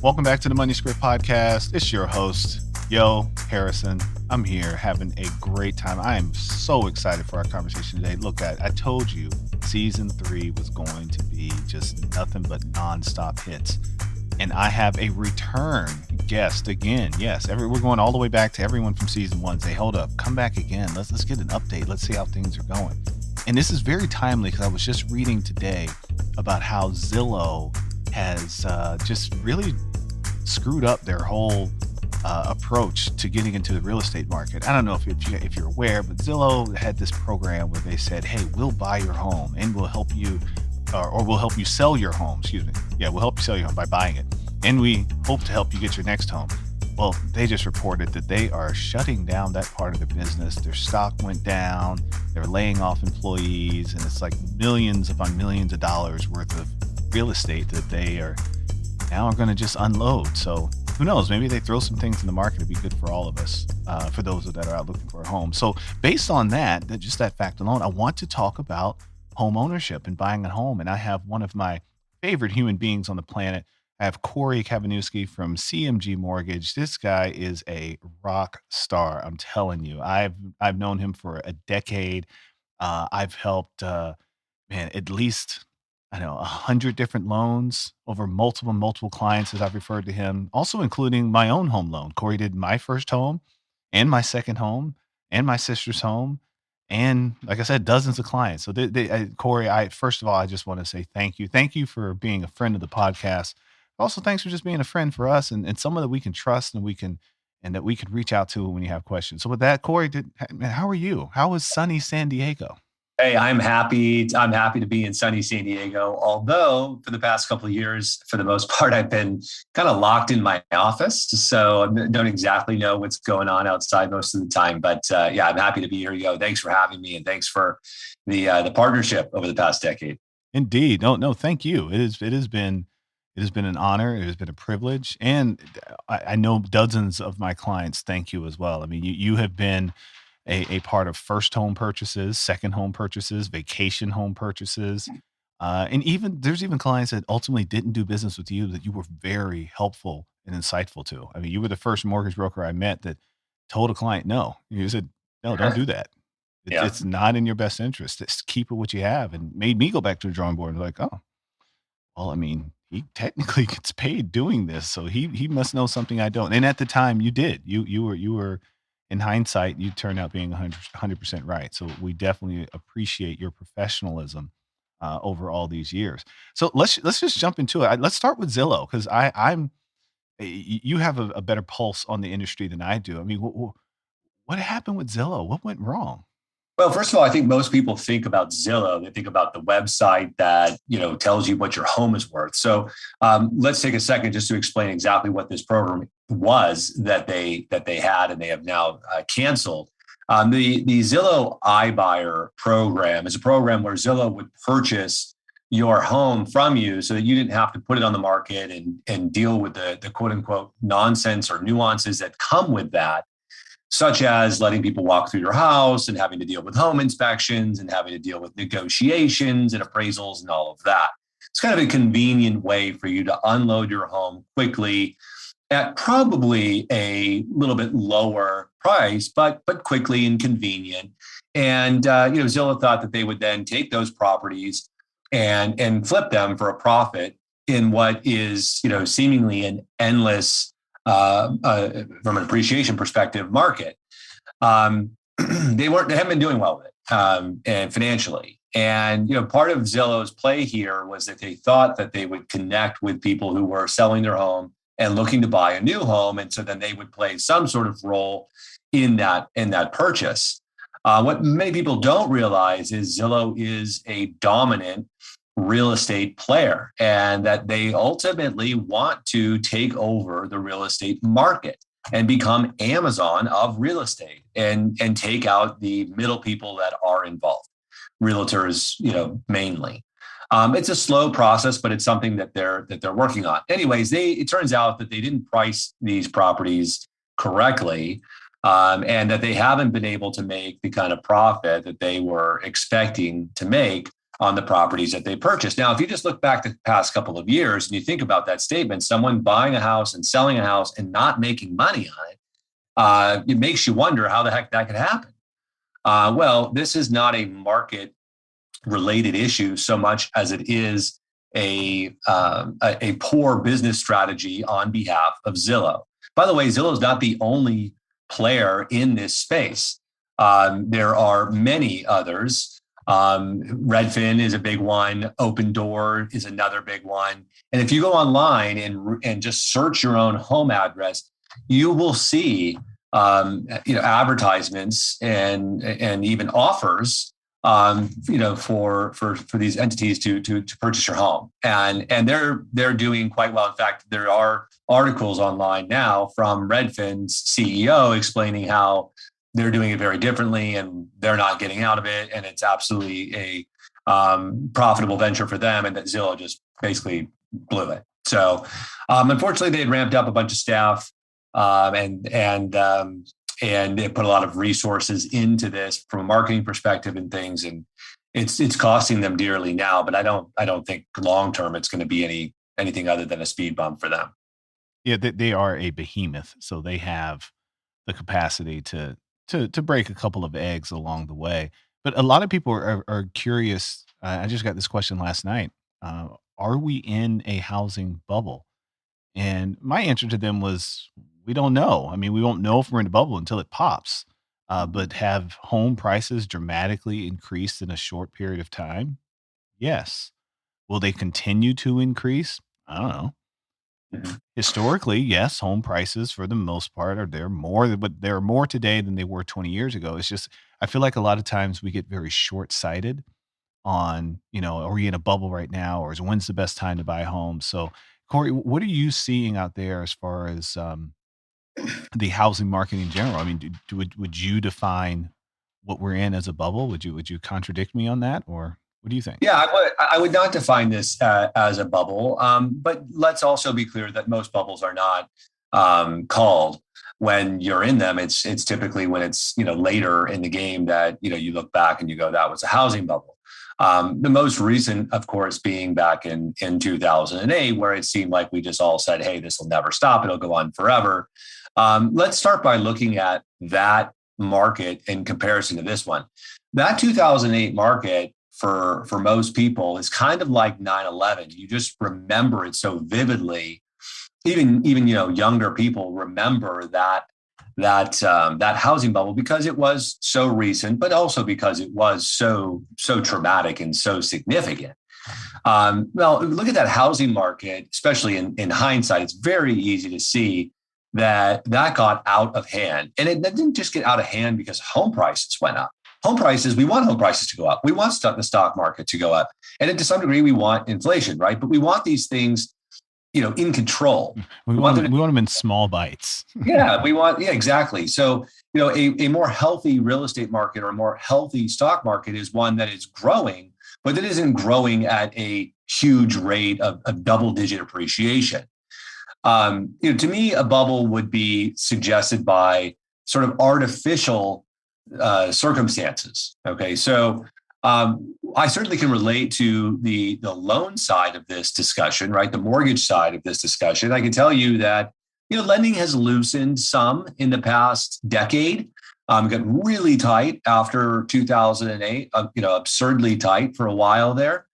Welcome back to the Money Script Podcast. It's your host, Yo Harrison. I'm here having a great time. I am so excited for our conversation today. Look, I told you season 3 was going to be just nothing but nonstop hits. And I have a return guest again. Yes, we're going all the way back to everyone from season 1. Say, hold up, come back again. Let's get an update. Let's see how things are going. And this is very timely because I was just reading today about how Zillow has just really screwed up their whole approach to getting into the real estate market. I don't know if you're aware, but Zillow had this program where they said, hey, we'll buy your home and we'll help you, or we'll help you sell your home. Excuse me. Yeah, we'll help you sell your home by buying it. And we hope to help you get your next home. Well, they just reported that they are shutting down that part of their business. Their stock went down. They're laying off employees, and it's like millions upon millions of dollars worth of real estate that they are now going to just unload. So who knows? Maybe they throw some things in the market to be good for all of us, for those that are out looking for a home. So based on that fact alone, I want to talk about home ownership and buying a home. And I have one of my favorite human beings on the planet. I have Kory Kavanewsky from CMG Mortgage. This guy is a rock star. I'm telling you, I've known him for a decade. I've helped, at least, 100 different loans over multiple clients as I've referred to him, also including my own home loan. Kory did my first home and my second home and my sister's home. And like I said, dozens of clients. So Kory, first of all, I just want to say thank you. Thank you for being a friend of the podcast. Also, thanks for just being a friend for us and someone that we can trust and that we can reach out to when you have questions. So with that, Kory, how are you? How is sunny San Diego? Hey, I'm happy. I'm happy to be in sunny San Diego. Although for the past couple of years, for the most part, I've been kind of locked in my office, so I don't exactly know what's going on outside most of the time. But yeah, I'm happy to be here. Yo, thanks for having me, and thanks for the partnership over the past decade. Indeed, no, thank you. It has been an honor. It has been a privilege, and I know dozens of my clients thank you as well. I mean, you have been a part of first home purchases, second home purchases, vacation home purchases. And there's even clients that ultimately didn't do business with you that you were very helpful and insightful to. I mean, you were the first mortgage broker I met that told a client, no, you said, no, don't do that. Yeah. It's not in your best interest. Just keep it what you have, and made me go back to the drawing board and be like, oh, well, I mean, he technically gets paid doing this. So he must know something I don't. And at the time you did, you were, in hindsight, you turned out being 100% right. So we definitely appreciate your professionalism over all these years. So let's just jump into it. Let's start with Zillow because you have a better pulse on the industry than I do. I mean, what happened with Zillow? What went wrong? Well, first of all, I think most people think about Zillow. They think about the website that tells you what your home is worth. So let's take a second just to explain exactly what this program was that they had and they have now canceled. The Zillow iBuyer program is a program where Zillow would purchase your home from you so that you didn't have to put it on the market and deal with the quote unquote nonsense or nuances that come with that, such as letting people walk through your house and having to deal with home inspections and having to deal with negotiations and appraisals and all of that. It's kind of a convenient way for you to unload your home quickly at probably a little bit lower price, but quickly and convenient. And Zillow thought that they would then take those properties and flip them for a profit in what is seemingly an endless from an appreciation perspective market. They haven't been doing well with it and financially. And part of Zillow's play here was that they thought that they would connect with people who were selling their home and looking to buy a new home, and so then they would play some sort of role in that purchase. What many people don't realize is Zillow is a dominant real estate player and that they ultimately want to take over the real estate market and become Amazon of real estate and take out the middle people that are involved, realtors, mainly. It's a slow process, but it's something that they're working on. Anyways, it turns out that they didn't price these properties correctly, and that they haven't been able to make the kind of profit that they were expecting to make on the properties that they purchased. Now, if you just look back the past couple of years and you think about that statement, someone buying a house and selling a house and not making money on it, it makes you wonder how the heck that could happen. Well, this is not a market related issue so much as it is a poor business strategy on behalf of Zillow. By the way, Zillow is not the only player in this space. There are many others. Redfin is a big one. Open Door is another big one. And if you go online and just search your own home address, you will see advertisements and even offers for these entities to purchase your home, and they're doing quite well. In fact, there are articles online now from Redfin's CEO explaining how they're doing it very differently and they're not getting out of it, and it's absolutely a profitable venture for them, and that Zillow just basically blew it. So, unfortunately, they had ramped up a bunch of staff and they put a lot of resources into this from a marketing perspective and things, and it's costing them dearly now. But I don't think long term it's going to be anything other than a speed bump for them. Yeah, they are a behemoth, so they have the capacity to break a couple of eggs along the way. But a lot of people are curious. I just got this question last night. Are we in a housing bubble? And my answer to them was, we don't know. I mean, we won't know if we're in a bubble until it pops. But have home prices dramatically increased in a short period of time? Yes. Will they continue to increase? I don't know. Mhm. Historically, yes, home prices for the most part are there more, but there are more today than they were 20 years ago. It's just, I feel like a lot of times we get very short sighted on, are we in a bubble right now, or is when's the best time to buy a home? So, Corey, what are you seeing out there as far as the housing market in general? I mean, would you define what we're in as a bubble? Would you contradict me on that, or what do you think? Yeah, I would not define this as a bubble, but let's also be clear that most bubbles are not called when you're in them. It's typically when it's later in the game that you look back and you go, that was a housing bubble. The most recent, of course, being back in 2008, where it seemed like we just all said, hey, this will never stop. It'll go on forever. Let's start by looking at that market in comparison to this one. That 2008 market for most people is kind of like 9/11. You just remember it so vividly. Even younger people remember that housing bubble because it was so recent, but also because it was so traumatic and so significant. Well, look at that housing market, especially in hindsight. It's very easy to see that got out of hand, and it didn't just get out of hand because home prices went up. We want home prices to go up. We want the stock market to go up. And to some degree, we want inflation, right? But we want these things, in control. We want them in small bites. Yeah, exactly. So, a more healthy real estate market or a more healthy stock market is one that is growing, but that isn't growing at a huge rate of double-digit appreciation. To me, a bubble would be suggested by sort of artificial circumstances. Okay, so I certainly can relate to the loan side of this discussion, right? The mortgage side of this discussion. I can tell you that lending has loosened some in the past decade. Got really tight after 2008. Absurdly tight for a while there.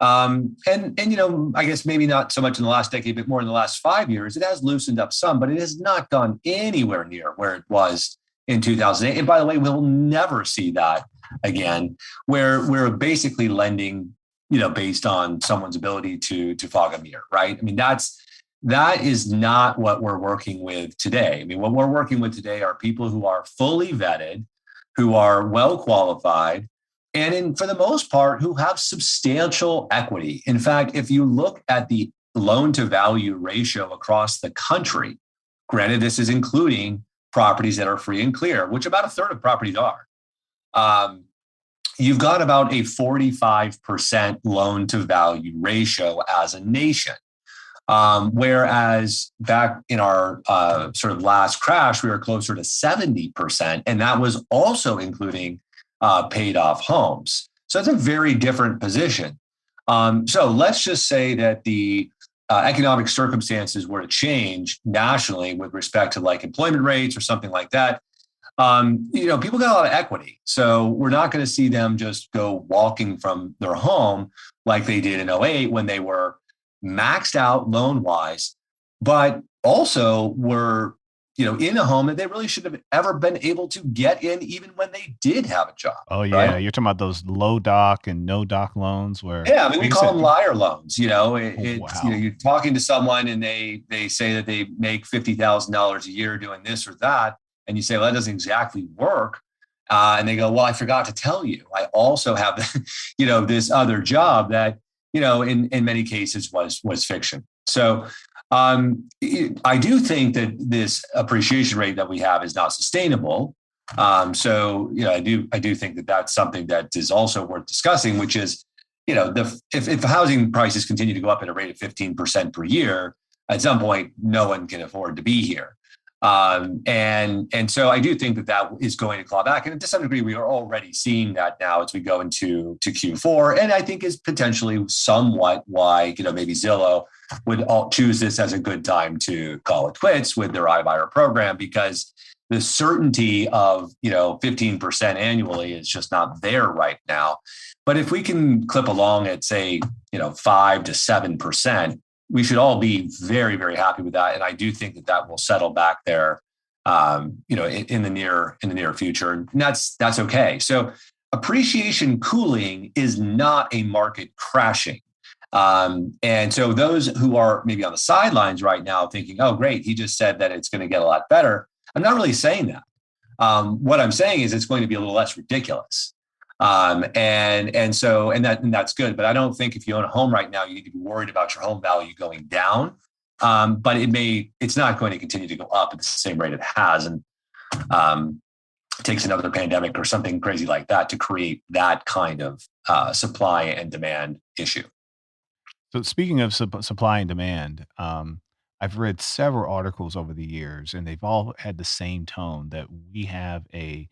And I guess maybe not so much in the last decade, but more in the last 5 years, it has loosened up some, but it has not gone anywhere near where it was in 2008. And by the way, we'll never see that again, where we're basically lending, based on someone's ability to fog a mirror, right? I mean, that is not what we're working with today. I mean, what we're working with today are people who are fully vetted, who are well qualified, and for the most part, who have substantial equity. In fact, if you look at the loan to value ratio across the country, granted, this is including properties that are free and clear, which about a third of properties are. You've got about a 45% loan to value ratio as a nation. Whereas back in our sort of last crash, we were closer to 70%. And that was also including paid off homes. So it's a very different position. So let's just say that the economic circumstances were to change nationally with respect to like employment rates or something like that. People got a lot of equity. So we're not going to see them just go walking from their home like they did in '08 when they were maxed out loan wise, but also were, in a home that they really should have ever been able to get in, even when they did have a job. Oh yeah, Right. you're talking about those low doc and no doc loans where, Yeah, I mean, we like I call said, them liar loans. oh, It's wow. you're talking to someone and they say that they make $50,000 a year doing this or that, and you say, well, that doesn't exactly work. And they go, well, I forgot to tell you, I also have, this other job that, in many cases was fiction. So I do think that this appreciation rate that we have is not sustainable. I do think that that's something that is also worth discussing, which is, if housing prices continue to go up at a rate of 15% per year, at some point, no one can afford to be here. And so I do think that that is going to claw back. And to some degree, we are already seeing that now as we go into Q4. And I think is potentially somewhat why, maybe Zillow would choose this as a good time to call it quits with their iBuyer program, because the certainty of 15% annually is just not there right now. But if we can clip along at, say, 5 to 7%, we should all be very, very happy with that. And I do think that that will settle back there, in the near future, and that's okay. So appreciation cooling is not a market crashing. And so those who are maybe on the sidelines right now thinking, oh, great, he just said that it's going to get a lot better. I'm not really saying that. What I'm saying is it's going to be a little less ridiculous. And that's good. But I don't think if you own a home right now, you need to be worried about your home value going down. But it's not going to continue to go up at the same rate it has. And it takes another pandemic or something crazy like that to create that kind of supply and demand issue. So speaking of supply and demand, I've read several articles over the years, and they've all had the same tone that we have a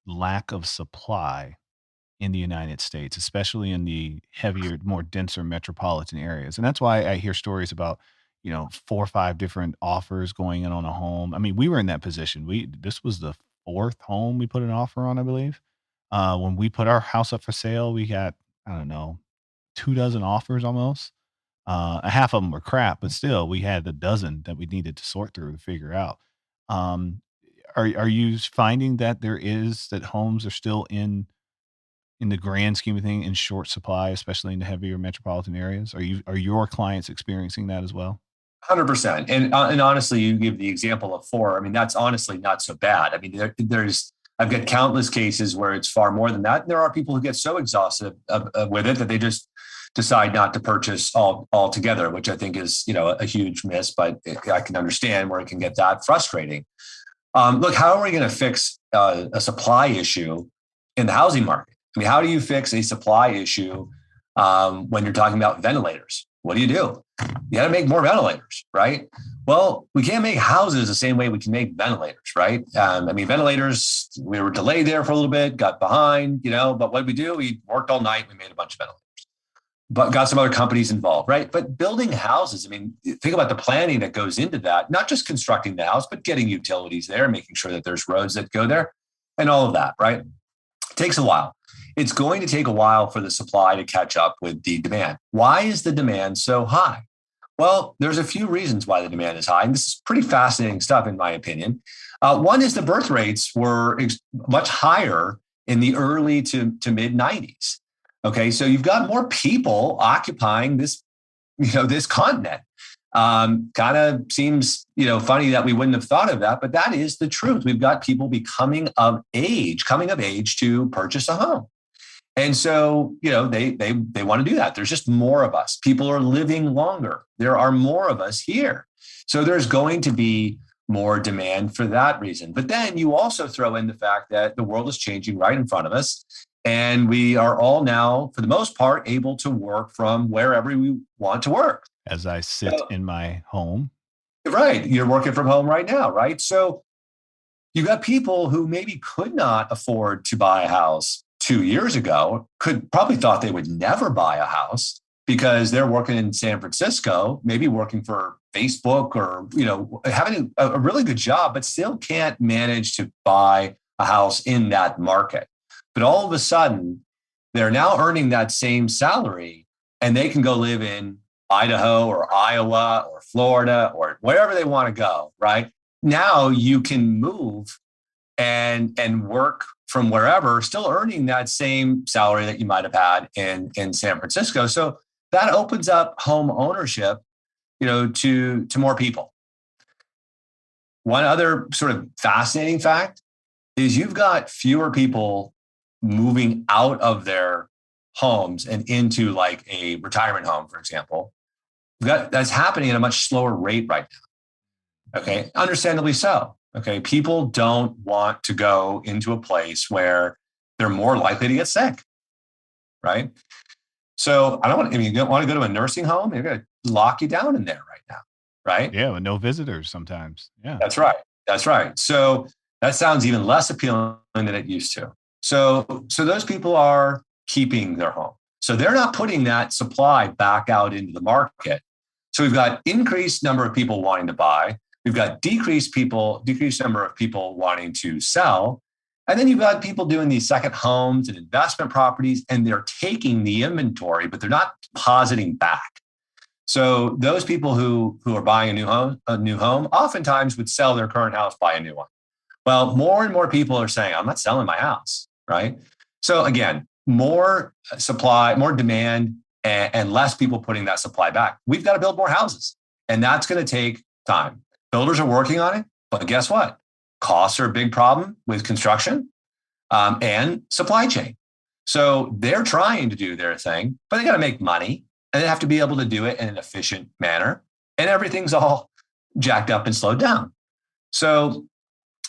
lack of supply in the United States, especially in the heavier, more denser metropolitan areas. And that's why I hear stories about, 4 or 5 different offers going in on a home. I mean, we were in that position. This was the 4th home we put an offer on, I believe. When we put our house up for sale, we got, I don't know, 2 dozen offers almost. A half of them were crap, but still we had the dozen that we needed to sort through to figure out. Um, are you finding that that homes are still in the grand scheme of thing in short supply, especially in the heavier metropolitan areas? Are your clients experiencing that as well? 100%. And honestly, you give the example of 4. I mean, that's honestly not so bad. I mean, I've got countless cases where it's far more than that. And there are people who get so exhausted with it that they just decide not to purchase altogether, which I think is, a huge miss, but I can understand where it can get that frustrating. Look, how are we going to fix a supply issue in the housing market? I mean, how do you fix a supply issue when you're talking about ventilators? What do? You got to make more ventilators, right? Well, we can't make houses the same way we can make ventilators, right? Ventilators, we were delayed there for a little bit, got behind, but what did we do? We worked all night. We made a bunch of ventilators, but got some other companies involved, right? But building houses, I mean, think about the planning that goes into that, not just constructing the house, but getting utilities there, making sure that there's roads that go there and all of that, right? It takes a while. It's going to take a while for the supply to catch up with the demand. Why is the demand so high? Well, there's a few reasons why the demand is high, and this is pretty fascinating stuff, in my opinion. One is the birth rates were much higher in the early to mid 90s. Okay, so you've got more people occupying this continent. Kind of seems, funny that we wouldn't have thought of that, but that is the truth. We've got people coming of age to purchase a home. And so, they want to do that. There's just more of us. People are living longer. There are more of us here. So there's going to be more demand for that reason. But then you also throw in the fact that the world is changing right in front of us. And we are all now, for the most part, able to work from wherever we want to work. As I sit in my home. Right. You're working from home right now, right? So you've got people who maybe could not afford to buy a house 2 years ago could probably thought they would never buy a house because they're working in San Francisco, maybe working for Facebook or, having a really good job, but still can't manage to buy a house in that market. But all of a sudden, they're now earning that same salary and they can go live in Idaho or Iowa or Florida or wherever they want to go, right? Now you can move and work from wherever, still earning that same salary that you might have had in San Francisco. So that opens up home ownership, to more people. One other sort of fascinating fact is you've got fewer people moving out of their homes and into like a retirement home, for example. That's happening at a much slower rate right now. Okay, understandably so. Okay, people don't want to go into a place where they're more likely to get sick, right? So you don't want to go to a nursing home, they're going to lock you down in there right now, right? Yeah, with no visitors sometimes. Yeah. That's right. That's right. So that sounds even less appealing than it used to. So those people are keeping their home. So they're not putting that supply back out into the market. So we've got increased number of people wanting to buy. We've got decreased number of people wanting to sell. And then you've got people doing these second homes and investment properties, and they're taking the inventory, but they're not depositing back. So those people who are buying a new home, oftentimes would sell their current house, buy a new one. Well, more and more people are saying, I'm not selling my house, right? So again, more supply, more demand, and less people putting that supply back. We've got to build more houses, and that's going to take time. Builders are working on it, but guess what? Costs are a big problem with construction and supply chain. So they're trying to do their thing, but they got to make money and they have to be able to do it in an efficient manner. And everything's all jacked up and slowed down. So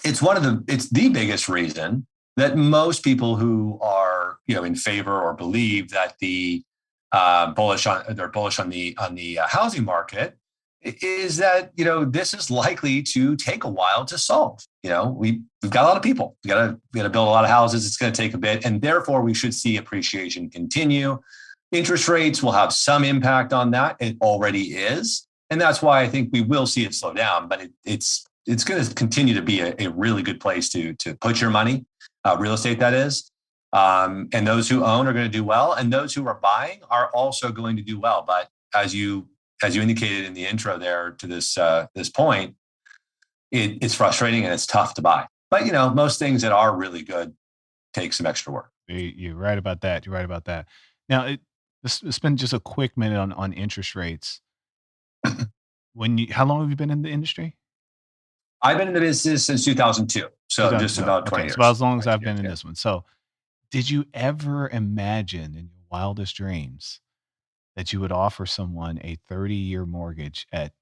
it's the biggest reason that most people who are, in favor or believe that they're bullish on the housing market is that, this is likely to take a while to solve. We've got a lot of people. We got to build a lot of houses. It's going to take a bit. And therefore, we should see appreciation continue. Interest rates will have some impact on that. It already is. And that's why I think we will see it slow down. But it's going to continue to be a really good place to put your money, real estate, that is. And those who own are going to do well. And those who are buying are also going to do well. But as you indicated in the intro there to this point, it's frustrating and it's tough to buy. But, most things that are really good take some extra work. You're right about that. You're right about that. Now, let's spend just a quick minute on interest rates. How long have you been in the industry? I've been in the business since 2002. So just about 20 years. So about as long as I've been in this one. So did you ever imagine in your wildest dreams that you would offer someone a 30-year mortgage at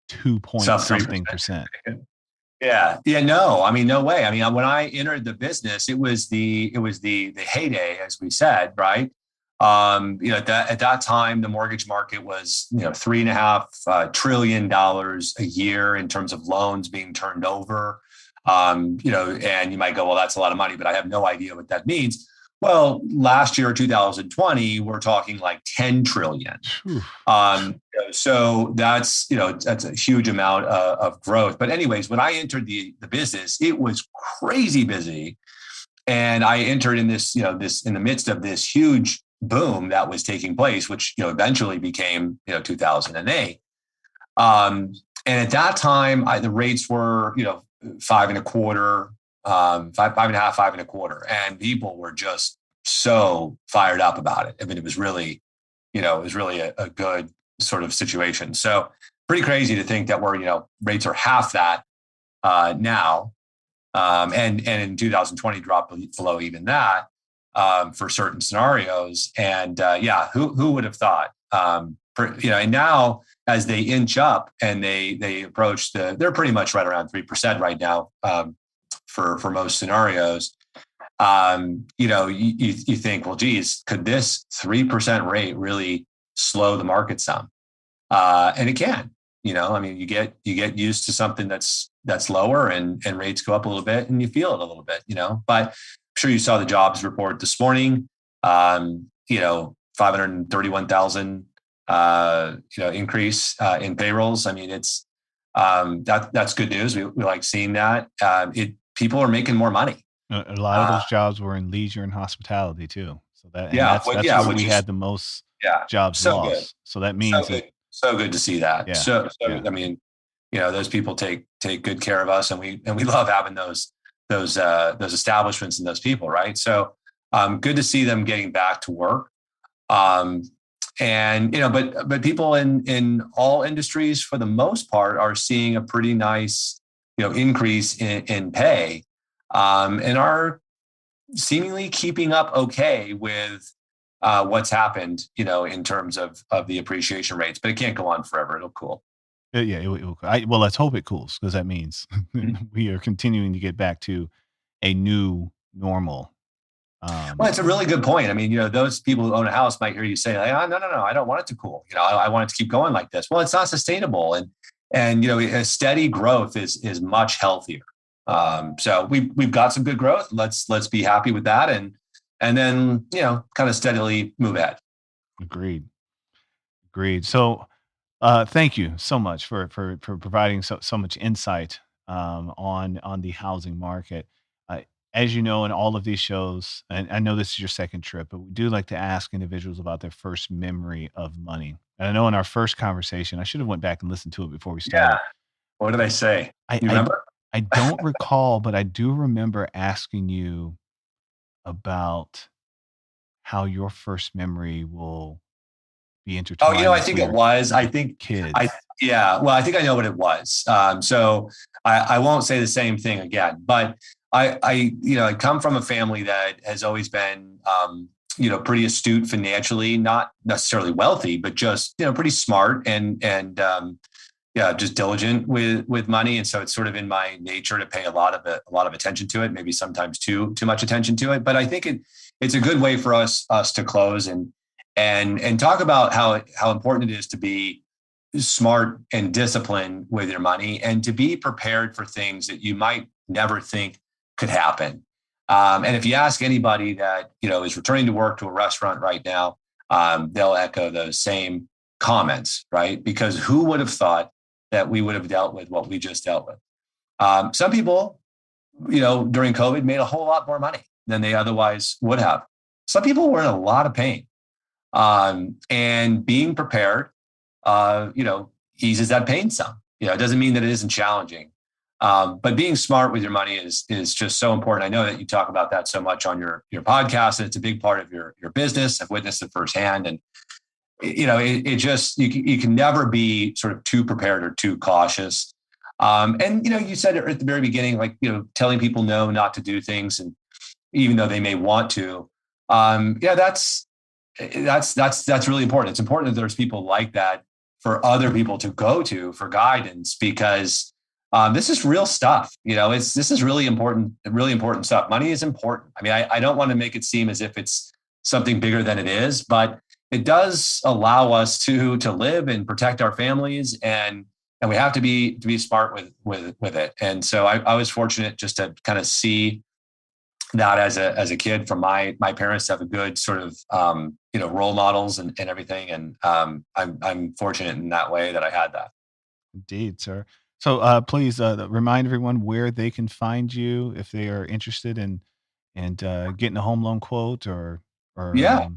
2 point something percent? Yeah. No, no way. When I entered the business, it was the heyday, as we said, right? At that time, the mortgage market was, $3.5 trillion a year in terms of loans being turned over. And you might go, well, that's a lot of money, but I have no idea what that means. Well, last year, 2020, we're talking like 10 trillion. So that's a huge amount of growth. But anyways, when I entered the business, it was crazy busy. And I entered in this in the midst of this huge boom that was taking place, which, eventually became, 2008. And at that time, the rates were, 5.25, 5.5, 5.25. And people were just so fired up about it. It was really, a good sort of situation. So pretty crazy to think that rates are half that now. And in 2020 dropped below even that for certain scenarios. And who would have thought? And now as they inch up and they approach they're pretty much right around 3% right now for most scenarios. You think, well, geez, could this 3% rate really slow the market some? And it can. You get used to something that's lower and rates go up a little bit and you feel it a little bit. But sure you saw the jobs report this morning. 531,000 increase in payrolls. I mean, it's that's good news. We like seeing that. People are making more money. A lot of Uh, those jobs were in leisure and hospitality too. So yeah, that's yeah, where which we is had the most yeah, jobs so good, lost. So that means that so good to see that. yeah, So yeah, I mean, those people take good care of us, and we love having those establishments and those people, right? So good to see them getting back to work. Um, and but people in all industries for the most part are seeing a pretty nice increase in pay, and are seemingly keeping up okay with what's happened, in terms of the appreciation rates. But it can't go on forever. It'll cool. yeah. Well, let's hope it cools because that means Mhm. we are continuing to get back to a new normal. Well, it's a really good point. I mean, those people who own a house might hear you say, like, oh, no, I don't want it to cool. I want it to keep going like this. Well, it's not sustainable, and a steady growth is much healthier. So we've got some good growth. Let's be happy with that, and then kind of steadily move ahead. Agreed. Agreed. So, thank you so much for providing so much insight on the housing market. Uh, as you know, in all of these shows, and I know this is your second trip, but we do like to ask individuals about their first memory of money. And I know in our first conversation, I should have went back and listened to it before we Yeah. started. What did I say? I You I, remember? I don't recall, but I do remember asking you about how your first memory will be Oh, intertwined I with think it your was. I think I kids. yeah. Well, I think I know what it was. So I won't say the same thing again. But I come from a family that has always been pretty astute financially, not necessarily wealthy, but just pretty smart and yeah, just diligent with money. And so it's sort of in my nature to pay a lot of attention to it. Maybe sometimes too much attention to it. But I think it's a good way for us to close and talk about how important it is to be smart and disciplined with your money and to be prepared for things that you might never think could happen. And if you ask anybody that is returning to work to a restaurant right now, they'll echo those same comments, right? Because who would have thought that we would have dealt with what we just dealt with? Some people, during COVID, made a whole lot more money than they otherwise would have. Some people were in a lot of pain, and being prepared, eases that pain some. It doesn't mean that it isn't challenging, but being smart with your money is just so important. I know that you talk about that so much on your podcast, and it's a big part of your business. I've witnessed it firsthand, and it just you can never be sort of too prepared or too cautious. And you said it at the very beginning, like telling people no, not to do things, and even though they may want to, yeah, that's really important. It's important that there's people like that for other people to go to for guidance, because this is real stuff. This is really important stuff. Money is important. I mean, I don't want to make it seem as if it's something bigger than it is, but it does allow us to live and protect our families, and we have to be smart with it. And so I was fortunate just to kind of see that as a kid from my parents to have a good sort of role models and everything, and I'm fortunate in that way that I had that. Indeed, sir. So, please remind everyone where they can find you if they are interested in and getting a home loan quote or Yeah,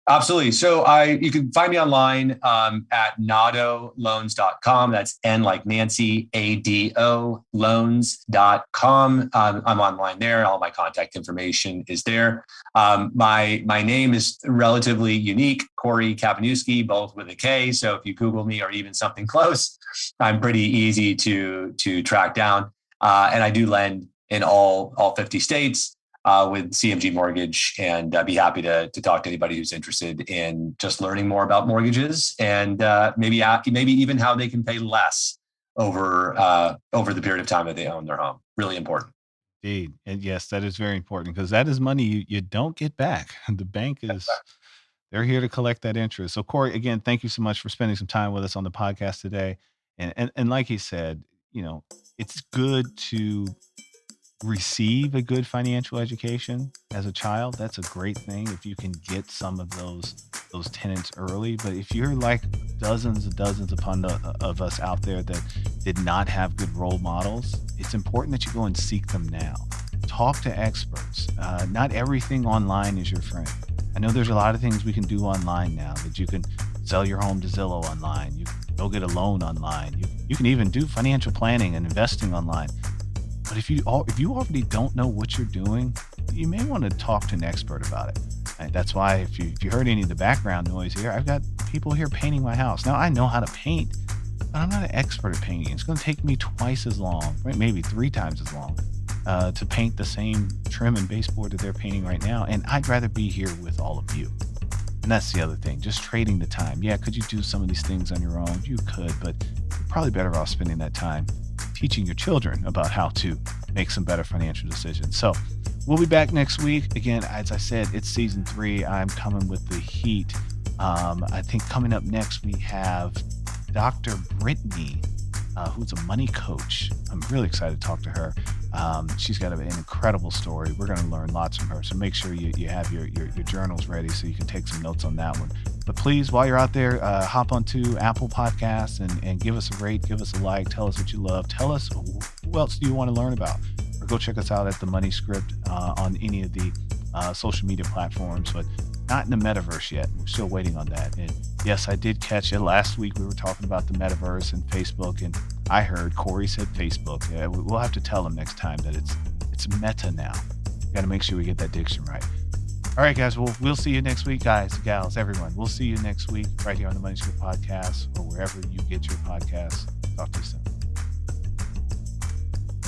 absolutely. So you can find me online at nadoloans.com. That's N like Nancy, ADO loans.com. I'm online there. All my contact information is there. My name is relatively unique, Kory Kavanewsky, both with a K. So if you Google me or even something close, I'm pretty easy to track down. And I do lend in all 50 states with CMG Mortgage, and be happy to talk to anybody who's interested in just learning more about mortgages, and maybe even how they can pay less over the period of time that they own their home. Really important. indeed. And yes, that is very important because that is money you don't get back. The bank is they're here to collect that interest. So, Corey, again, thank you so much for spending some time with us on the podcast today. And like he said, it's good to receive a good financial education as a child, that's a great thing if you can get some of those tenets early. But if you're like dozens and dozens of us out there that did not have good role models, it's important that you go and seek them now. Talk to experts. Not everything online is your friend. I know there's a lot of things we can do online now, that you can sell your home to Zillow online. You can go get a loan online. You can even do financial planning and investing online. But if you already don't know what you're doing, you may want to talk to an expert about it. And that's why if you heard any of the background noise here, I've got people here painting my house. Now I know how to paint, but I'm not an expert at painting. It's going to take me twice as long, right? Maybe 3 times as long to paint the same trim and baseboard that they're painting right now. And I'd rather be here with all of you. And that's the other thing, just trading the time. Yeah, could you do some of these things on your own? You could, but you're probably better off spending that time teaching your children about how to make some better financial decisions. So we'll be back next week. Again, as I said, it's season 3. I'm coming with the heat. I think coming up next, we have Dr. Brittany, who's a money coach. I'm really excited to talk to her. She's got an incredible story. We're going to learn lots from her. So make sure you have your journals ready so you can take some notes on that one. But please, while you're out there, hop onto Apple Podcasts and give us a rate, give us a like, tell us what you love. Tell us who else do you want to learn about. Or go check us out at The Money Script on any of the social media platforms, but not in the metaverse yet. We're still waiting on that. And yes, I did catch it. Last week we were talking about the metaverse and Facebook, and I heard Kory said Facebook. Yeah, we'll have to tell him next time that it's meta now. Got to make sure we get that diction right. All right, guys. Well, we'll see you next week, guys, gals, everyone. We'll see you next week right here on the Money Script Podcast or wherever you get your podcasts. Talk to you soon.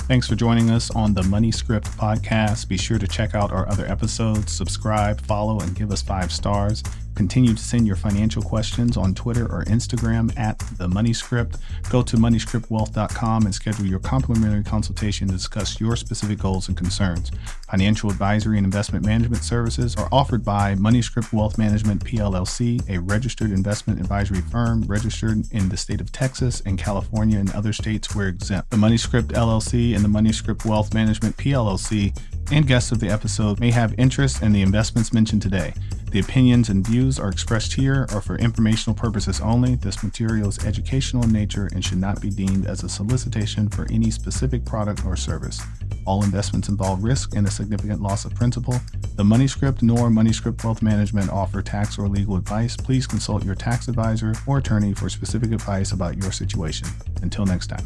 Thanks for joining us on the Money Script Podcast. Be sure to check out our other episodes, subscribe, follow, and give us 5 stars. Continue to send your financial questions on Twitter or Instagram at The Money Script. Go to moneyscriptwealth.com and schedule your complimentary consultation to discuss your specific goals and concerns. Financial advisory and investment management services are offered by Money Script Wealth Management PLLC, a registered investment advisory firm registered in the state of Texas and California and other states where exempt. The Money Script LLC and the Money Script Wealth Management PLLC and guests of the episode may have interest in the investments mentioned today. The opinions and views are expressed here are for informational purposes only. This material is educational in nature and should not be deemed as a solicitation for any specific product or service. All investments involve risk and a significant loss of principal. The Money Script nor Money Script Wealth Management offer tax or legal advice. Please consult your tax advisor or attorney for specific advice about your situation. Until next time.